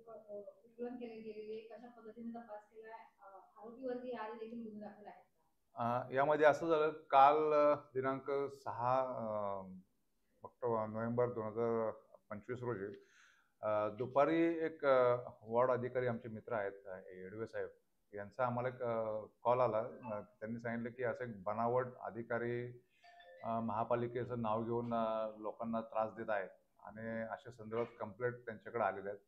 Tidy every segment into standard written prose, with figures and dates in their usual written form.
उकलन केले गेलेले कशा पद्धतीने तपास केलाय, आरोपीवरती याआधी देखील गुन्हे दाखल आहेत का? यामध्ये असं झालं, काल दिनांक 6 नोव्हेंबर 2025 रोजी दुपारी एक वॉर्ड अधिकारी आमचे मित्र आहेत, येडवे साहेब यांचा आम्हाला एक कॉल आला. त्यांनी सांगितलं की असं एक बनावट अधिकारी महापालिकेचं नाव घेऊन लोकांना त्रास देत आहेत आणि अशा संदर्भात कंप्लेंट त्यांच्याकडे आलेल्या आहेत.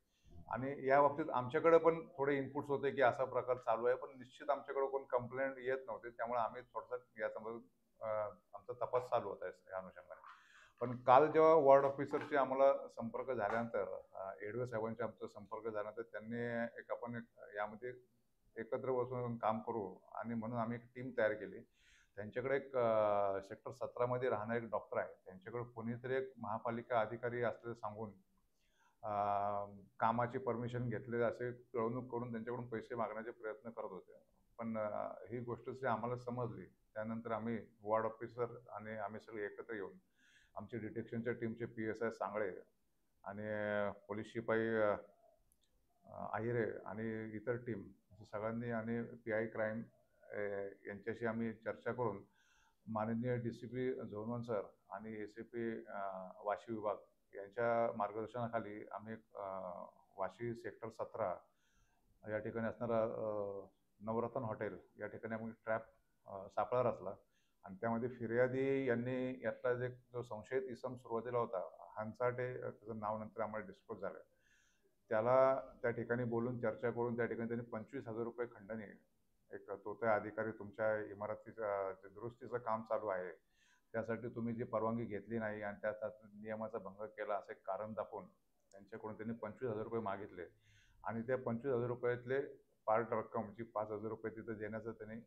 आणि या बाबतीत आमच्याकडे पण थोडे इनपुट्स होते की असा प्रकार चालू आहे, पण निश्चित आमच्याकडे कोण कंप्लेंट येत नव्हते. त्यामुळे आम्ही थोडंसं याच्यामध्ये आमचा तपास चालू होता या अनुषंगाने. पण काल जेव्हा वॉर्ड ऑफिसरशी आम्हाला संपर्क झाल्यानंतर, येडवे साहेबांशी आमचा संपर्क झाल्यानंतर त्यांनी आपण यामध्ये एकत्र बसून काम करू आणि म्हणून आम्ही एक टीम तयार केली. त्यांच्याकडे एक सेक्टर 17 राहणारा एक डॉक्टर आहे. त्यांच्याकडे कोणीतरी एक महापालिका अधिकारी असल्याचं सांगून कामाची परमिशन घेतले असे पिळवणूक करून त्यांच्याकडून पैसे मागण्याचे प्रयत्न करत होते. पण ही गोष्ट आम्हाला समजली. त्यानंतर आम्ही वॉर्ड ऑफिसर आणि आम्ही सगळे एकत्र येऊन आमचे डिटेक्शनच्या टीमचे PSI सांगळे आणि पोलीस शिपाई आहिरे आणि इतर टीम सगळ्यांनी आणि PI क्राईम यांच्याशी आम्ही चर्चा करून माननीय DCP झोनवन सर आणि ACP वाशी विभाग यांच्या मार्गदर्शनाखाली आम्ही वाशी सेक्टर 17 या ठिकाणी असणारा नवरत्न हॉटेल या ठिकाणी आम्ही ट्रॅप सापळा रचला आणि त्यामध्ये फिर्यादी यांनी यातला जो संशयित इसम सुरुवातीला होता हंसाटे, त्याचं नाव नंतर आम्हाला डिस्क्लोज झालं. त्याला त्या ठिकाणी बोलून चर्चा करून त्या ठिकाणी त्यांनी 25,000 रुपये खंडणी, एक तो त्या अधिकारी तुमच्या इमारतीचं जे दुरुस्तीचं काम चालू आहे त्यासाठी तुम्ही जी परवानगी घेतली नाही आणि त्या नियमाचा भंग केला असे कारण दाखवून त्यांच्याकडून त्यांनी 25,000 रुपये मागितले आणि त्या 25,000 रुपयातले पार्ट रक्कम जी 5,000 रुपये तिथं देण्याचा त्यांनी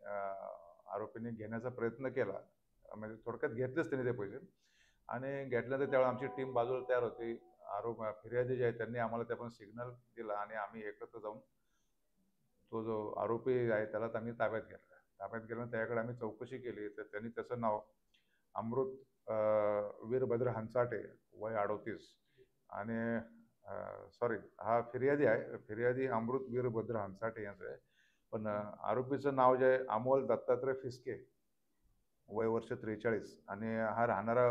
आरोपींनी घेण्याचा प्रयत्न केला. म्हणजे थोडक्यात घेतलेच त्यांनी ते पैसे आणि घेतल्यानंतर त्यावेळेला आमची टीम बाजूला तयार होती. फिर्यादी जे आहे त्यांनी आम्हाला त्या पण सिग्नल दिला आणि आम्ही एकत्र जाऊन तो जो आरोपी आहे त्याला आम्ही ताब्यात घेतला. ताब्यात गेल्यानंतर त्याच्याकडे आम्ही चौकशी केली तर त्यांनी त्याचं नाव अमृत वीरभद्र हंसाटे, वय 38 आणि सॉरी हा फिर्यादी आहे. फिर्यादी अमृत वीरभद्र हंसाटे यांचं आहे. पण आरोपीचं नाव जे आहे अमोल दत्तात्रय फिसके, वय वर्ष 43 आणि हा राहणारा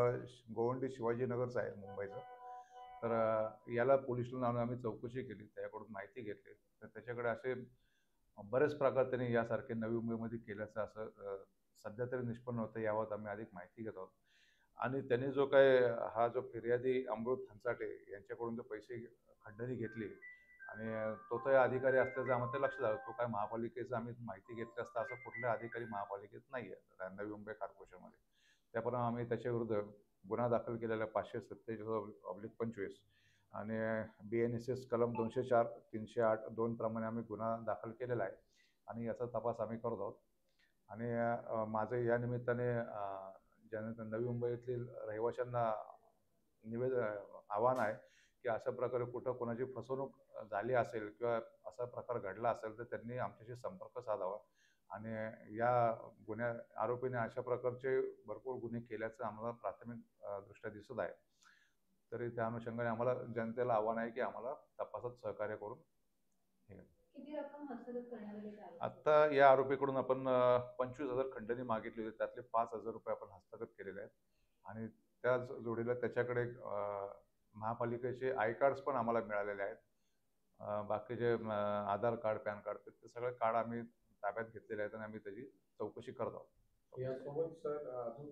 गोवंडी शिवाजीनगरचा आहे, मुंबईचा. तर याला पोलीस स्टेशनला आणून आम्ही चौकशी केली, त्याच्याकडून माहिती घेतली. तर त्याच्याकडे असे बरेच प्रकार त्यांनी यासारखे नवी मुंबईमध्ये केल्याचं असं सध्या तरी निष्पन्न होतं. याबाबत आम्ही अधिक माहिती घेत आहोत. आणि त्यांनी जो काय हा जो फिर्यादी अमृत हंसाटे यांच्याकडून जो पैसे खंडणी घेतली आणि तो अधिकारी असल्याचं आम्हाला लक्षात आलं. तो काय महापालिकेचं आम्ही माहिती घेतली असता असं कुठला अधिकारी महापालिकेत नाही आहे नवी मुंबई कॉर्पोरेशनमध्ये. त्याप्रमाणे आम्ही त्याच्याविरुद्ध गुन्हा दाखल केलेला 547/25 आणि BNSS कलम 204, 308, 2 प्रमाणे आम्ही गुन्हा दाखल केलेला आहे आणि याचा तपास आम्ही करत आहोत. आणि माझं या निमित्ताने ज्यानंतर नवी मुंबईतील रहिवाशांना आव्हान आहे की अशा प्रकारे कुठं कोणाची फसवणूक झाली असेल किंवा असा प्रकार घडला असेल तर त्यांनी आमच्याशी संपर्क साधावा. आणि या आरोपीने अशा प्रकारचे भरपूर गुन्हे केल्याचं आम्हाला प्राथमिक दृष्ट्या दिसत आहे. तरी त्या अनुषंगाने आम्हाला जनतेला आव्हान आहे की आम्हाला तपासात सहकार्य करून किती रक्कम हस्तगत करण्यात आली आहे? आता या आरोपीकडून आपण 25,000 खंडणी मागितली होती. त्यातले 5,000 रुपये आपण हस्तगत केलेले आहेत आणि त्याच जोडीला त्याच्याकडे महापालिकेचे आय कार्ड्स पण आम्हाला मिळालेले आहेत. बाकीचे आधार कार्ड, पॅन कार्ड ते सगळे कार्ड आम्ही ताब्यात घेतलेले आहेत आणि आम्ही त्याची चौकशी करत आहोत. यासोबत सर अजून